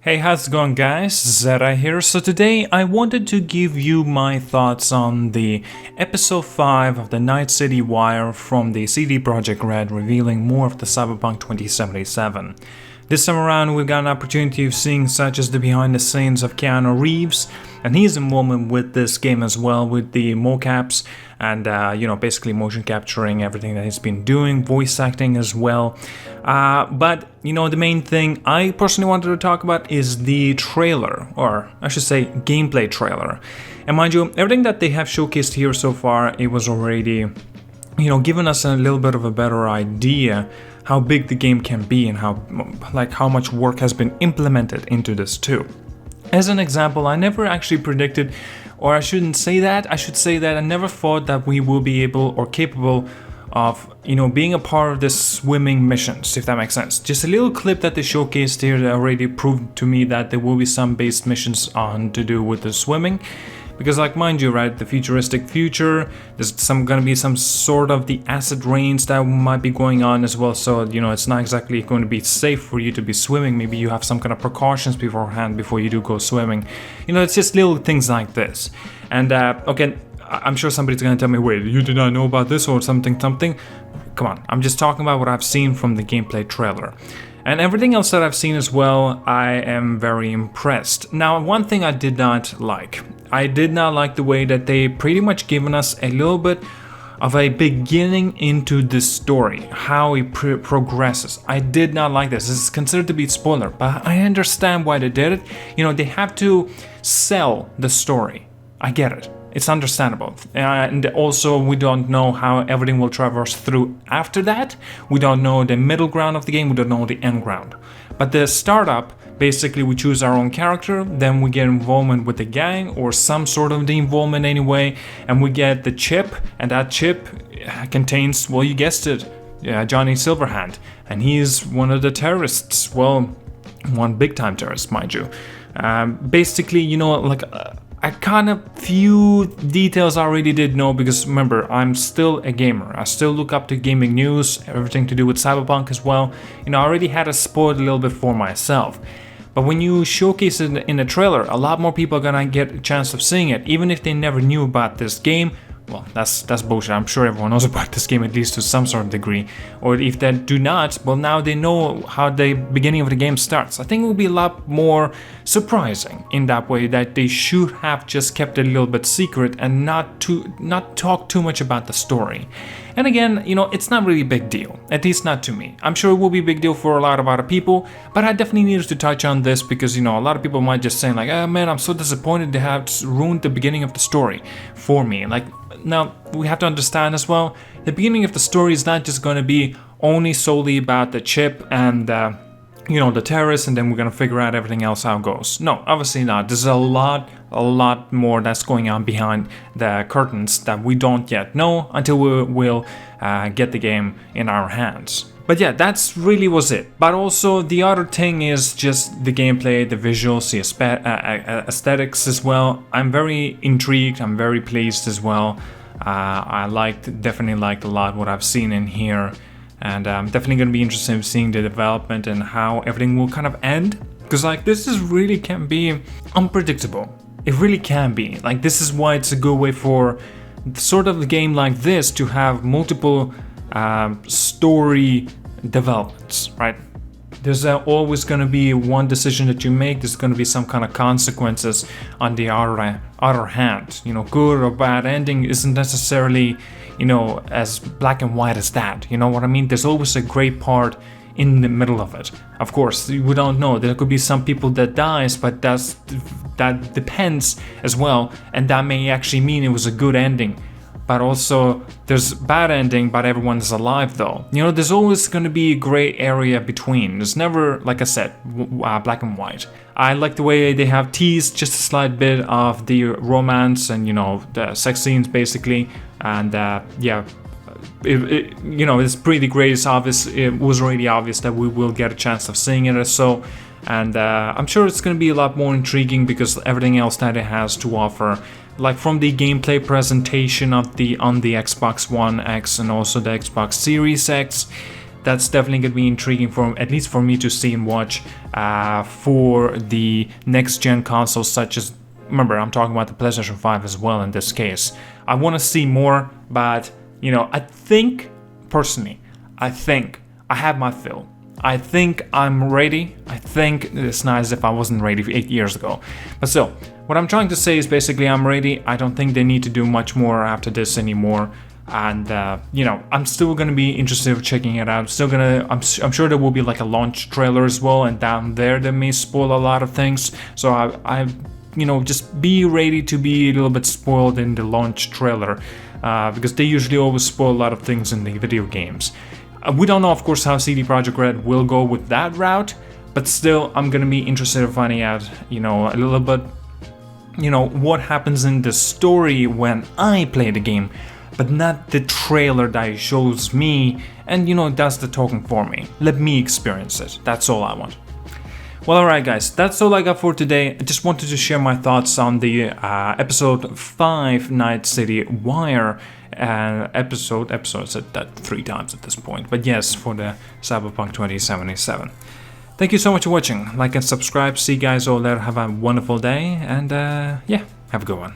Hey, how's it going, guys? ZDEyE here. So today I wanted to give you my thoughts on the episode 5 of the Night City Wire from the CD Projekt Red, revealing more of the Cyberpunk 2077. This time around we got an opportunity of seeing such as the behind the scenes of Keanu Reeves and his involvement with this game as well, with the mocaps and basically motion capturing everything that he's been doing, voice acting as well. But the main thing I personally wanted to talk about is the trailer, or I should say gameplay trailer. And mind you, everything that they have showcased here so far, it was already given us a little bit of a better idea how big the game can be and how much work has been implemented into this too. As an example, I never actually predicted, or I shouldn't say that, I should say that I never thought that we will be able or capable of, being a part of the swimming missions, if that makes sense. Just a little clip that they showcased here that already proved to me that there will be some based missions on to do with the swimming. Because mind you, right, the futuristic future, there's gonna be some sort of the acid rains that might be going on as well, so it's not exactly going to be safe for you to be swimming. Maybe you have some kind of precautions beforehand before you do go swimming. It's just little things like this. And okay, I'm sure somebody's gonna tell me, wait, you did not know about this or something. Come on, I'm just talking about what I've seen from the gameplay trailer. And everything else that I've seen as well, I am very impressed. Now, one thing I did not like the way that they pretty much given us a little bit of a beginning into this story, how it progresses. I did not like this. This is considered to be a spoiler, but I understand why they did it. They have to sell the story. I get it. It's understandable. And also, we don't know how everything will traverse through after that. We don't know the middle ground of the game. We don't know the end ground. But the startup, basically we choose our own character, then we get involvement with the gang, or some sort of the involvement anyway, and we get the chip, and that chip contains, well, you guessed it, Johnny Silverhand. And he is one of the terrorists. Well, one big time terrorist, mind you. Basically, I kind of few details I already did know, because remember, I'm still a gamer. I still look up to gaming news, everything to do with Cyberpunk as well. I already had to spoil it a little bit for myself. But when you showcase it in the trailer, a lot more people are gonna get a chance of seeing it, even if they never knew about this game. Well, that's bullshit. I'm sure everyone knows about this game, at least to some sort of degree. Or if they do not, well, now they know how the beginning of the game starts. I think it will be a lot more surprising in that way, that they should have just kept it a little bit secret and not talk too much about the story. And again, it's not really a big deal, at least not to me. I'm sure it will be a big deal for a lot of other people, but I definitely needed to touch on this because, a lot of people might just say oh man, I'm so disappointed they have ruined the beginning of the story for me. Now, we have to understand as well, the beginning of the story is not just going to be only solely about the chip and, the terrorists, and then we're going to figure out everything else how it goes. No, obviously not. There's a lot more that's going on behind the curtains that we don't yet know until we'll get the game in our hands. But yeah, that's really was it. But also the other thing is just the gameplay, the visuals, the aesthetics as well. I'm very intrigued. I'm very pleased as well. I definitely liked a lot what I've seen in here. And I'm definitely going to be interested in seeing the development and how everything will kind of end. Because this is really can be unpredictable. It really can be. This is why it's a good way for sort of a game like this to have multiple story developments, right? There's always going to be one decision that you make. There's going to be some kind of consequences on the other hand. Good or bad ending isn't necessarily, as black and white as that. You know what I mean? There's always a gray part in the middle of it. Of course, we don't know. There could be some people that dies, but that depends as well. And that may actually mean it was a good ending. But also, there's bad ending, but everyone's alive though. There's always going to be a gray area between. There's never, like I said, black and white. I like the way they have teased just a slight bit of the romance and, the sex scenes basically. And it's pretty great. It's obvious. It was already obvious that we will get a chance of seeing it or so. And I'm sure it's going to be a lot more intriguing because everything else that it has to offer, from the gameplay presentation on the Xbox One X and also the Xbox Series X, that's definitely going to be intriguing for at least for me to see and watch for the next gen consoles, such as, remember, I'm talking about the PlayStation 5 as well in this case. I want to see more, but you know, I think personally, I have my fill. I think I'm ready. I think it's nice if I wasn't ready 8 years ago. But still, what I'm trying to say is basically I'm ready. I don't think they need to do much more after this anymore. And you know, I'm still gonna be interested in checking it out. I'm sure there will be like a launch trailer as well, and down there they may spoil a lot of things. So I you know, just be ready to be a little bit spoiled in the launch trailer, because they usually always spoil a lot of things in the video games. We don't know, of course, how CD Projekt Red will go with that route, but still, I'm gonna be interested in finding out, you know, a little bit, you know, what happens in the story when I play the game, but not the trailer that shows me and, you know, does the talking for me. Let me experience it. That's all I want. Well, alright guys, that's all I got for today. I just wanted to share my thoughts on the episode 5 Night City Wire episode. I said that 3 times at this point, but yes, for the Cyberpunk 2077. Thank you so much for watching. Like and subscribe. See you guys all there. Have a wonderful day, and yeah, have a good one.